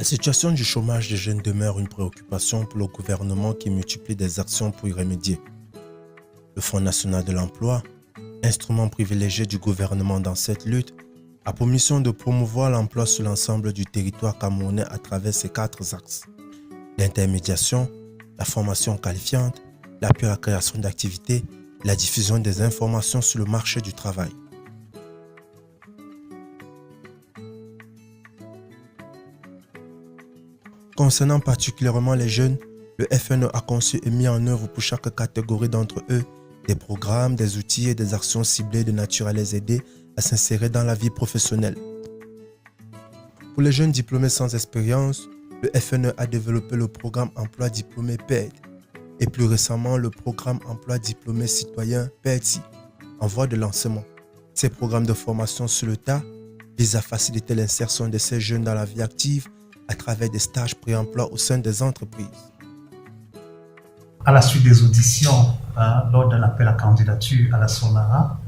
La situation du chômage des jeunes demeure une préoccupation pour le gouvernement qui multiplie des actions pour y remédier. Le Fonds national de l'emploi, instrument privilégié du gouvernement dans cette lutte, a pour mission de promouvoir l'emploi sur l'ensemble du territoire camerounais à travers ses 4 axes. L'intermédiation, la formation qualifiante, l'appui à la création d'activités, la diffusion des informations sur le marché du travail. Concernant particulièrement les jeunes, le FNE a conçu et mis en œuvre pour chaque catégorie d'entre eux des programmes, des outils et des actions ciblées de nature à les aider à s'insérer dans la vie professionnelle. Pour les jeunes diplômés sans expérience, le FNE a développé le programme Emploi diplômé PAID et plus récemment le programme Emploi diplômé citoyen PAIDSI en voie de lancement. Ces programmes de formation sur le tas visent à faciliter l'insertion de ces jeunes dans la vie active à travers des stages pré-emploi au sein des entreprises. À la suite des auditions lors d'un appel à candidature à la SONARA,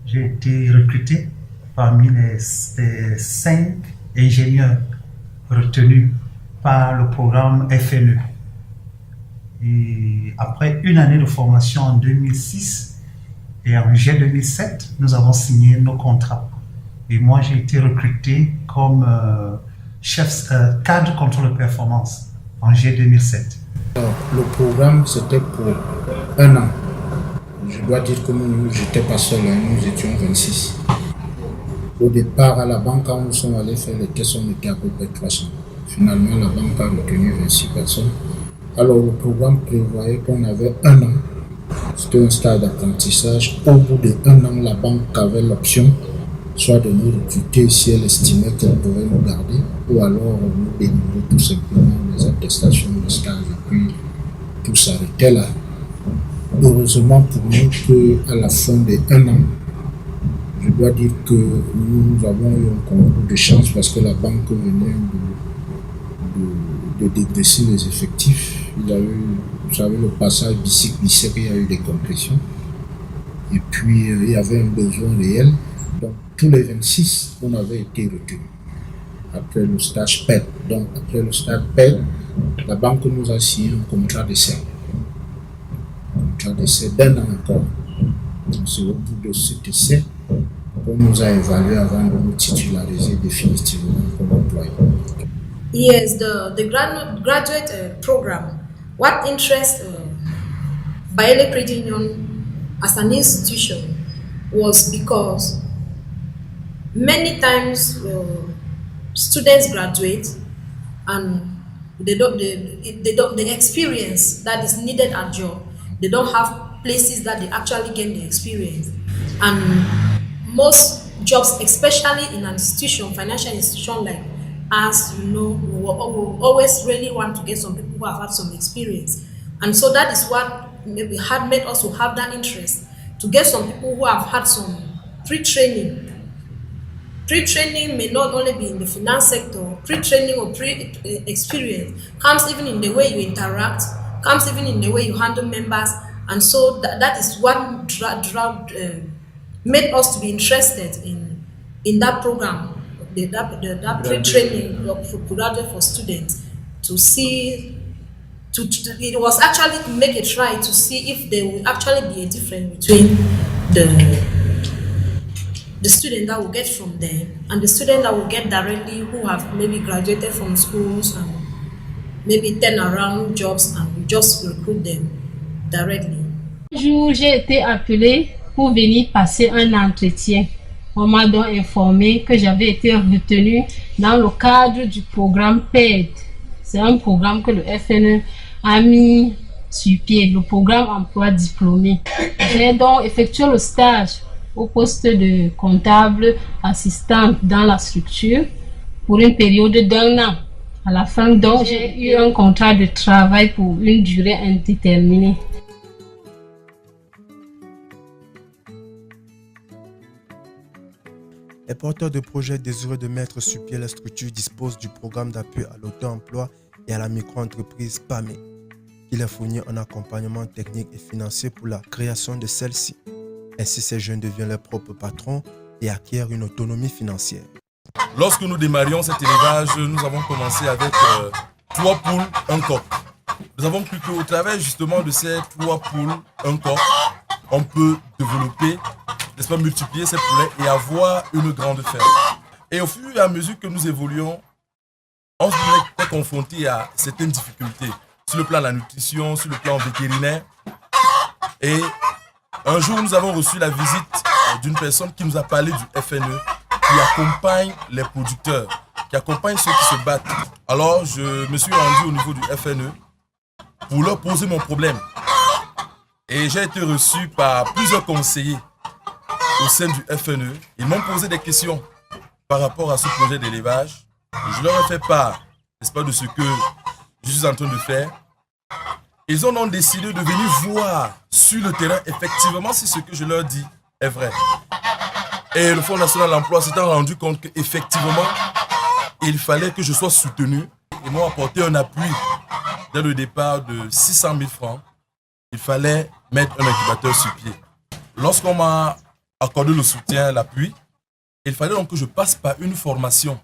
j'ai été recruté parmi les 5 ingénieurs retenus par le programme FNE. Et après une année de formation en 2006 et en juillet 2007, nous avons signé nos contrats. Et moi, j'ai été recruté comme chef cadre contrôle de performance en juillet 2007. Alors, le programme, c'était pour 1 an. Je dois dire que nous n'étions pas seuls, nous étions 26. Au départ, à la banque, quand nous sommes allés faire les tests, on était à peu près 300. Finalement, la banque a retenu 26 personnes. Alors, le programme prévoyait qu'on avait 1 an. C'était un stage d'apprentissage. Au bout de 1 an, la banque avait l'option soit de nous recruter si elle estimait qu'elle pouvait nous garder, ou alors nous délivrer tout simplement les attestations de stage. Et puis, tout s'arrêtait là. Heureusement pour nous qu'à la fin de 1 an, je dois dire que nous avons eu un concours de chance parce que la banque venait de dégraisser les effectifs. Il y a eu, vous savez, le passage bicycle, il y a eu des compressions. Et puis, il y avait un besoin réel. Donc, tous les 26, on avait été retenus après le stage PED. Donc, après le stage PED, la banque nous a signé un contrat d'essai. Un contrat d'essai d'1 an encore. C'est au bout de cet essai qu'on nous a évalué avant de nous titulariser définitivement comme employés. Yes, the graduate program. What interests Bayele Credit Union as an institution was because many times students graduate and the experience that is needed at job. They don't have places that they actually gain the experience, and most jobs, especially in an institution, financial institution like us, we always really want to get some people who have had some experience, and so that is what maybe had made us to have that interest to get some people who have had some pre-training. Pre-training may not only be in the finance sector. Pre-training or pre-experience comes even in the way you interact, comes even in the way you handle members, and so that is what made us to be interested in that program, that pre-training for graduate for students, to see. It was actually to make a try to see if there will actually be a difference between the student that will get from there and the student that will get directly who have maybe graduated from schools and maybe turn around jobs and we just recruit them directly. Un jour, j'ai été appelée pour venir passer un entretien. On m'a donc informé que j'avais été retenue dans le cadre du programme PAID. C'est un programme que le FNE a mis sur pied, le programme emploi diplômé. J'ai donc effectué le stage au poste de comptable assistant dans la structure pour une période d'1 an. À la fin, donc, j'ai eu un contrat de travail pour une durée indéterminée. Les porteurs de projets désireux de mettre sur pied la structure disposent du programme d'appui à l'auto-emploi et à la micro-entreprise PAME, qui leur fournit un accompagnement technique et financier pour la création de celle-ci. Ainsi, ces jeunes deviennent leurs propres patrons et acquièrent une autonomie financière. Lorsque nous démarrions cet élevage, nous avons commencé avec 3 poules, 1 coq. Nous avons cru qu'au travers justement de ces 3 poules, 1 coq, on peut développer, n'est-ce pas, multiplier ces poulets et avoir une grande ferme. Et au fur et à mesure que nous évoluions, on s'est confronté à certaines difficultés sur le plan de la nutrition, sur le plan vétérinaire. Et un jour, nous avons reçu la visite d'une personne qui nous a parlé du FNE, qui accompagne les producteurs, qui accompagne ceux qui se battent. Alors, je me suis rendu au niveau du FNE pour leur poser mon problème. Et j'ai été reçu par plusieurs conseillers au sein du FNE. Ils m'ont posé des questions par rapport à ce projet d'élevage. Je leur ai fait part, n'est-ce pas, de ce que je suis en train de faire. Ils ont donc décidé de venir voir sur le terrain effectivement si ce que je leur dis est vrai. Et le Fonds national de l'emploi s'est rendu compte qu'effectivement, il fallait que je sois soutenu. Ils m'ont apporté un appui dès le départ de 600 000 francs. Il fallait mettre un incubateur sur pied. Lorsqu'on m'a accordé le soutien, l'appui, il fallait donc que je passe par une formation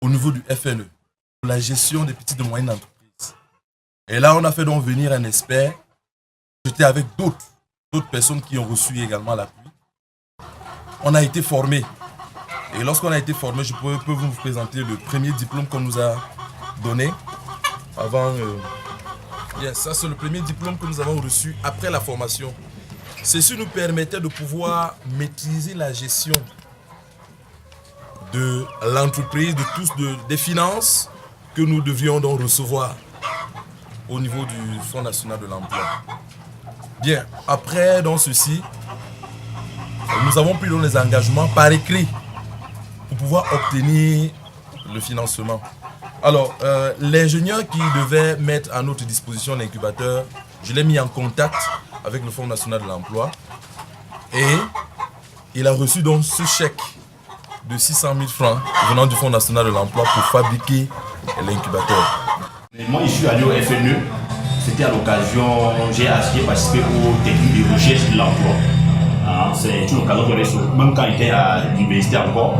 au niveau du FNE pour la gestion des petites et moyennes entreprises. Et là, on a fait donc venir un expert. J'étais avec d'autres personnes qui ont reçu également l'appui. On a été formés. Et lorsqu'on a été formés, je peux vous présenter le premier diplôme qu'on nous a donné. Avant, ça c'est le premier diplôme que nous avons reçu après la formation. Ceci nous permettait de pouvoir maîtriser la gestion de l'entreprise, des finances que nous devions donc recevoir au niveau du Fonds national de l'emploi. Bien, après dans ceci, nous avons pris donc les engagements par écrit pour pouvoir obtenir le financement. Alors, l'ingénieur qui devait mettre à notre disposition l'incubateur, je l'ai mis en contact avec le Fonds national de l'emploi et il a reçu donc ce chèque de 600 000 francs venant du Fonds national de l'emploi pour fabriquer l'incubateur. Moi, je suis allé au FNE. C'était à l'occasion, j'ai participé aux techniques de recherche de l'emploi. C'est une occasion que j'avais, même quand j'étais à l'université encore,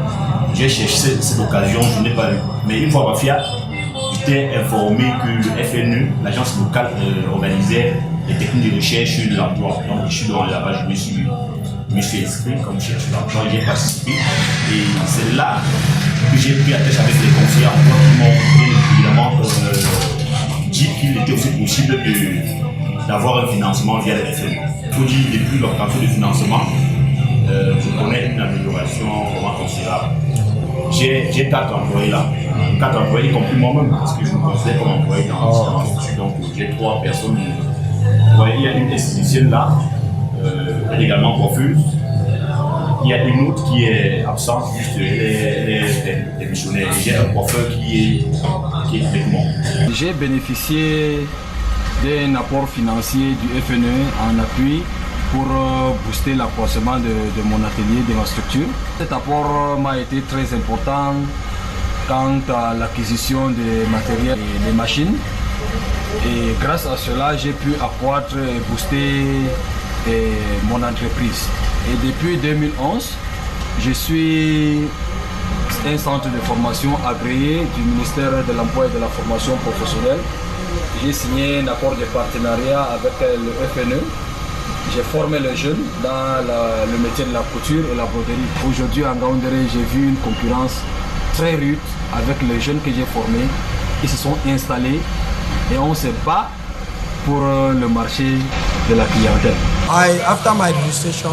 j'ai cherché cette occasion, je n'ai pas eu. Mais une fois à Bafia, j'étais informé que le FNE, l'agence locale, organisait les techniques de recherche de l'emploi. Donc je suis là-bas, je me suis inscrit comme chercheur d'emploi, j'ai participé. Et c'est là que j'ai pris la tête avec les conseillers emploi qui m'ont bien évidemment dit qu'il était aussi possible d'avoir un financement via le FNE. Il faut dire, depuis l'obtention du financement, je connais une amélioration vraiment considérable. J'ai 4 employés là, 4 employés, y compris moi-même, parce que je me considère comme employé dans l'institut. Donc j'ai 3 personnes. Il y a une esthéticienne là, elle est également coiffeuse. Il y a une autre qui est absente, juste les missionnaires. J'ai un coiffeur qui est avec moi. J'ai bénéficié d'un apport financier du FNE en appui pour booster l'accroissement de mon atelier, de ma structure. Cet apport m'a été très important quant à l'acquisition des matériels et des machines. Et grâce à cela, j'ai pu accroître et booster mon entreprise. Et depuis 2011, je suis un centre de formation agréé du ministère de l'Emploi et de la Formation professionnelle. J'ai signé un accord de partenariat avec le FNE. J'ai formé les jeunes dans le métier de la couture et la broderie. Aujourd'hui, en Gaoundéré, j'ai vu une concurrence très rude avec les jeunes que j'ai formés. Ils se sont installés et on se bat pour le marché de la clientèle. After my registration,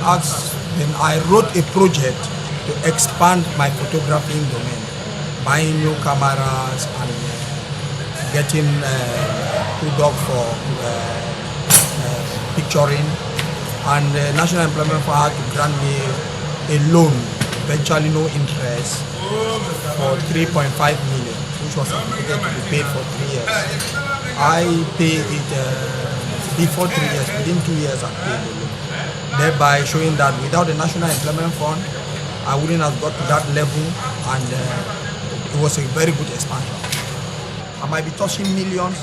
I wrote a project to expand my photographing domain, buying new cameras and getting two dogs for picturing. And the National Employment Fund had to grant me a loan, eventually no interest, for 3.5 million, which was anticipated to be paid for 3 years. I paid it before 3 years, within 2 years I paid the loan, thereby showing that without the National Employment Fund, I wouldn't have got to that level, and it was a very good expansion. I might be touching millions,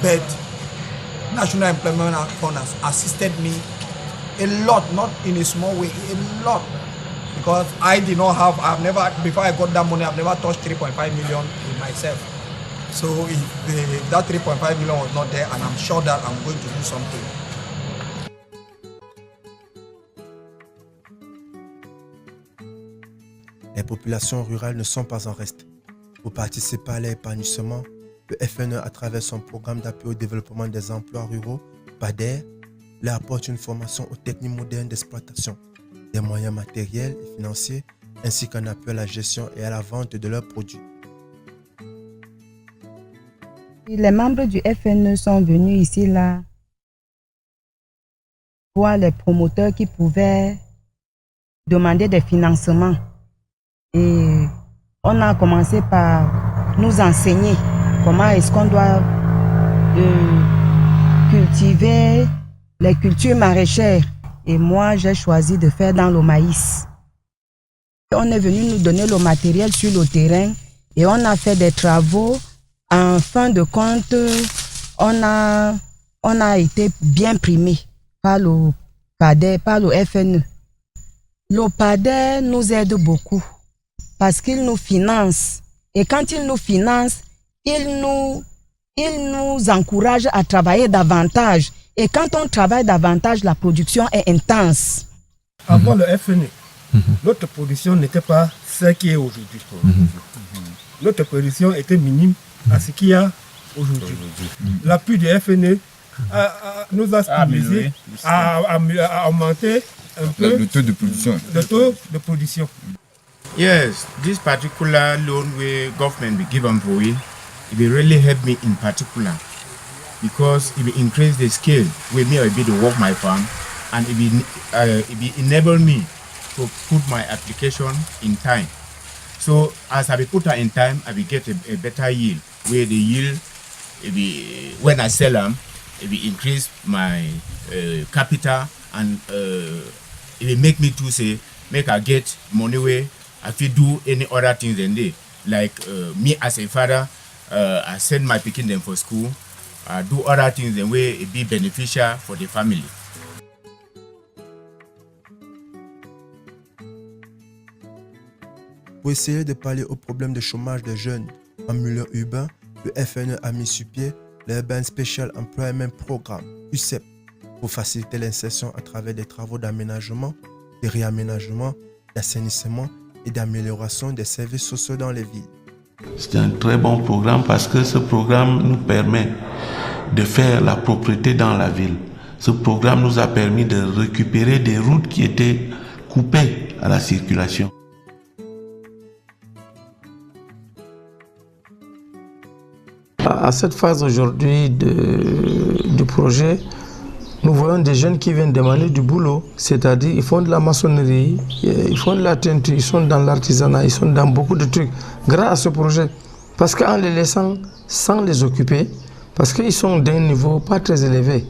but National Employment Fund has assisted me a lot, not in a small way, a lot, because I did not have, I've never, before I got that money, I've never touched 3.5 million in myself. So if that 3.5 million was not there, and I'm sure that I'm going to do something. Les populations rurales ne sont pas en reste. Pour participer à l'épanouissement, le FNE, à travers son programme d'appui au développement des emplois ruraux, PADER, leur apporte une formation aux techniques modernes d'exploitation, des moyens matériels et financiers, ainsi qu'un appui à la gestion et à la vente de leurs produits. Les membres du FNE sont venus ici là voir les promoteurs qui pouvaient demander des financements. Et on a commencé par nous enseigner comment est-ce qu'on doit cultiver les cultures maraîchères. Et moi, j'ai choisi de faire dans le maïs. On est venu nous donner le matériel sur le terrain et on a fait des travaux. En fin de compte, on a été bien primé par le PADER, par le FNE. Le PADER nous aide beaucoup parce qu'il nous finance. Et quand il nous finance, il nous encourage à travailler davantage. Et quand on travaille davantage, la production est intense. Avant le FNE, notre production n'était pas ce qui est aujourd'hui. Notre production était minime à ce qu'il y a aujourd'hui. L'appui du FNE nous a stimulé à augmenter un peu le taux de production. Yes, this particular loan where government will give employee, it will really help me in particular because it will increase the scale where me I be to work my farm, and it will enable me to put my application in time. So as I will put her in time, I will get a better yield. Where the yield, when I sell them, it will increase my capital, and it will make me to say, make I get money where I will do any other things than they. Like me as a father, I send my pikin them for school, I do other things than where it be beneficial for the family. Pour essayer de pallier au problème de chômage des jeunes en milieu urbain, le FNE a mis sur pied l'Urban Special Employment Programme, USEP, pour faciliter l'insertion à travers des travaux d'aménagement, de réaménagement, d'assainissement et d'amélioration des services sociaux dans les villes. C'est un très bon programme parce que ce programme nous permet de faire la propreté dans la ville. Ce programme nous a permis de récupérer des routes qui étaient coupées à la circulation. À cette phase aujourd'hui du projet, nous voyons des jeunes qui viennent demander du boulot, c'est-à-dire ils font de la maçonnerie, ils font de la teinture, ils sont dans l'artisanat, ils sont dans beaucoup de trucs grâce à ce projet. Parce qu'en les laissant sans les occuper, parce qu'ils sont d'un niveau pas très élevé,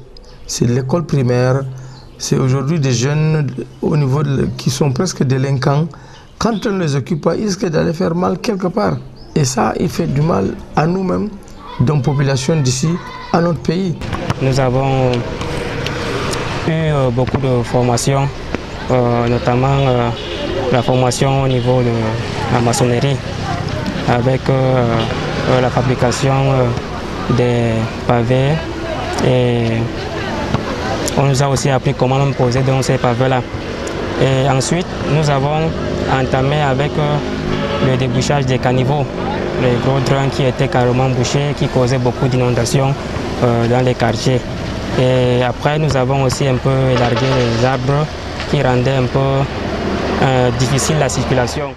c'est l'école primaire, c'est aujourd'hui des jeunes au niveau qui sont presque délinquants. Quand on ne les occupe pas, ils risquent d'aller faire mal quelque part. Et ça, il fait du mal à nous-mêmes, dans la population d'ici, à notre pays. Nous avons eu beaucoup de formations, notamment la formation au niveau de la maçonnerie, avec la fabrication des pavés. Et on nous a aussi appris comment on posait dans ces pavés-là. Et ensuite, nous avons entamé avec le débouchage des caniveaux, les gros drains qui étaient carrément bouchés, qui causaient beaucoup d'inondations dans les quartiers. Et après, nous avons aussi un peu élargi les arbres qui rendaient un peu difficile la circulation.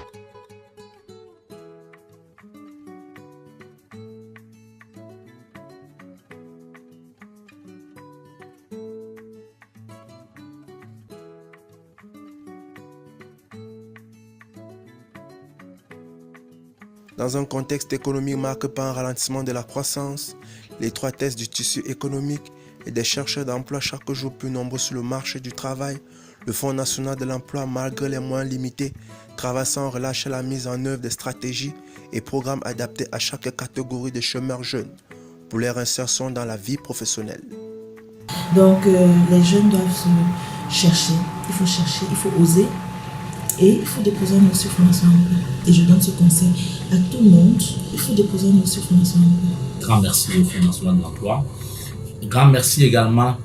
Dans un contexte économique marqué par un ralentissement de la croissance, l'étroitesse du tissu économique et des chercheurs d'emploi chaque jour plus nombreux sur le marché du travail, le Fonds national de l'emploi, malgré les moyens limités, travaille sans relâcher la mise en œuvre des stratégies et programmes adaptés à chaque catégorie de chômeurs jeunes pour leur insertion dans la vie professionnelle. Donc les jeunes doivent se chercher, il faut oser. Et il faut déposer un dossier formation emploi. Et je donne ce conseil à tout le monde, il faut déposer un dossier formation emploi. Grand merci au Fonds national de l'emploi. Grand merci également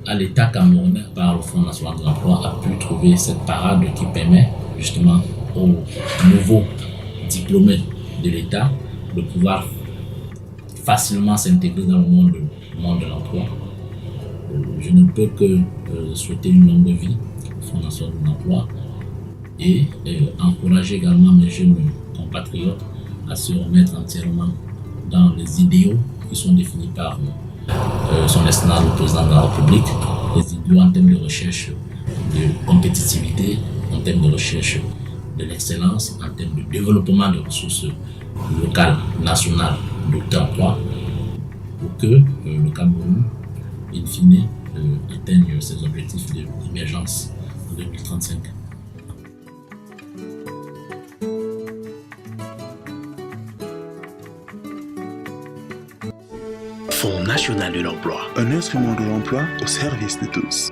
à l'État camerounais par le Fonds national de l'emploi a pu trouver cette parade qui permet justement aux nouveaux diplômés de l'État de pouvoir facilement s'intégrer dans le monde de l'emploi. Je ne peux que souhaiter une longue vie au Fonds national de l'emploi et encourager également mes jeunes compatriotes à se remettre entièrement dans les idéaux qui sont définis par son Excellence le Président de la République, les idéaux en termes de recherche de compétitivité, en termes de recherche de l'excellence, en termes de développement des ressources locales, nationales, d'emploi, pour que le Cameroun, in fine, atteigne ses objectifs d'émergence en 2035. Fonds national de l'emploi, un instrument de l'emploi au service de tous.